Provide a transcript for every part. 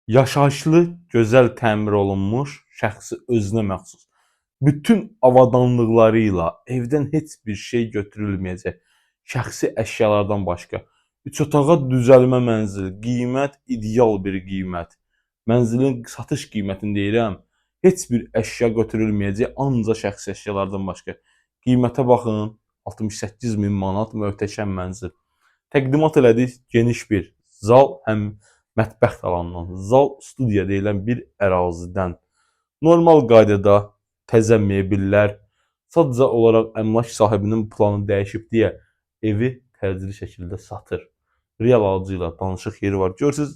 Yaşayışlı, gözəl təmir olunmuş, şəxsi özünə məxsus. Bütün avadanlıqlarıyla evdən heç bir şey götürülməyəcək. Şəxsi əşyalardan başqa. 3 otağa düzəlmə mənzil, qiymət ideal bir qiymət. Mənzilin satış qiymətini deyirəm. Heç bir əşya götürülməyəcək, ancaq şəxsi əşyalardan başqa. Qiymətə baxın, 68 min manat möhtəşəm mənzil. Təqdimat elədik geniş bir zal, həm mətbəx tavanından, zal studiya deyilən bir ərazidən. Normal qaydada təzə mebellər, sadəcə olaraq əmlak sahibinin planı dəyişib deyə evi təcili şəkildə satır. Real alıcı ilə danışıq yeri var. Görürsüz,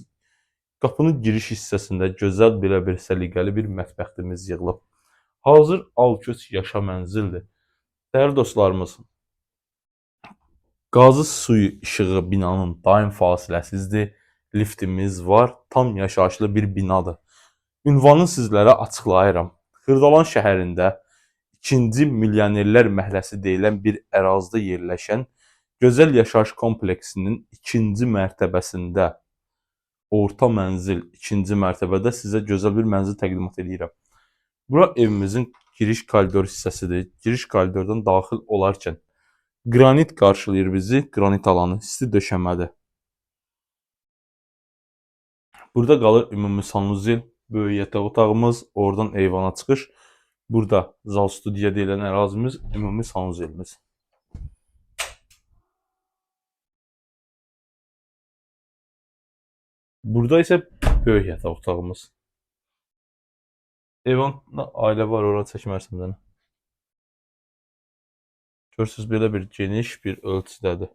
qapının giriş hissəsində gözəl belə bir səliqəli bir mətbəximiz yığılıb. Hazır al-köç yaşa mənzildir. Dəyərli dostlarımız, qazı, suyu, işığı binanın daim fasiləsizdir. Liftimiz var. Tam yaşayışlı bir binadır. Ünvanı sizlərə açıqlayıram. Xırdalan şəhərində 2-ci milyonerlər məhəlləsi deyilən bir ərazidə yerləşən gözəl yaşayış kompleksinin 2-ci mərtəbəsində orta mənzil 2-ci mərtəbədə sizə gözəl bir mənzil təqdimat edirəm. Bura evimizin giriş koridor hissəsidir. Giriş koridordan daxil olarkən qranit qarşılayır bizi. Qranit alanı isti döşəmədir. Burada qalır ümumi sanuzel, böyük yataq otağımız, oradan eyvana çıxış. Burada zal studiya deyilən ərazimiz, ümumi sanuzelimiz. Burada isə böyük yataq otağımız. Eyvanda ailə var, ora çəkmərsən də. Görürsünüz, belə bir geniş bir ölçüdədir.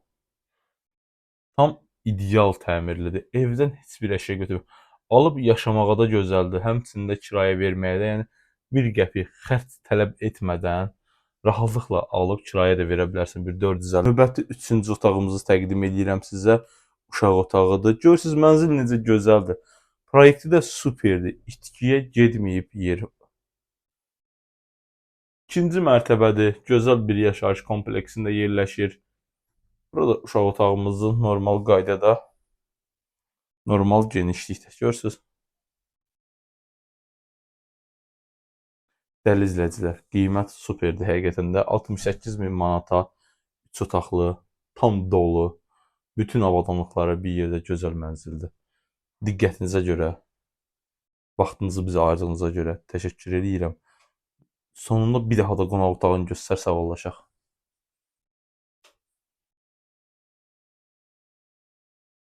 Tam ideal təmirlidir. Evdən heç bir əşya götürmür. Alıb yaşamağa da gözəldir. Həmçinin də kirayə verməyə də, yəni bir qəpik xərc tələb etmədən rahatlıqla alıb kirayə də verə bilərsən. Bir 450. Növbəti 3-cü otağımızı təqdim edirəm sizə. Uşaq otağıdır. Görürsüz, mənzil necə gözəldir. Proyekti də superdir. İtkiyə getməyib yer. 2-ci mərtəbədir. Gözəl bir yaşayış kompleksində yerləşir. Burada uşaq otağımızın normal qaydada, normal genişlikdə. Görürsüz? Dəyərli izləyicilər, qiymət superdir həqiqətən də. 68 min manata 3 otaqlı, tam dolu, bütün avadanlıqları bir yerdə gözəl mənzildir. Diqqətinizə görə, vaxtınızı bizə ayırdığınıza görə təşəkkür edirəm. Sonunda bir daha da qonaq otağını göstər, sağollaşaq.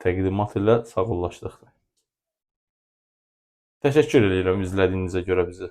Təqdimat ilə sağollaşdıq. Təşəkkür edirəm izlədiyinizə görə bizi.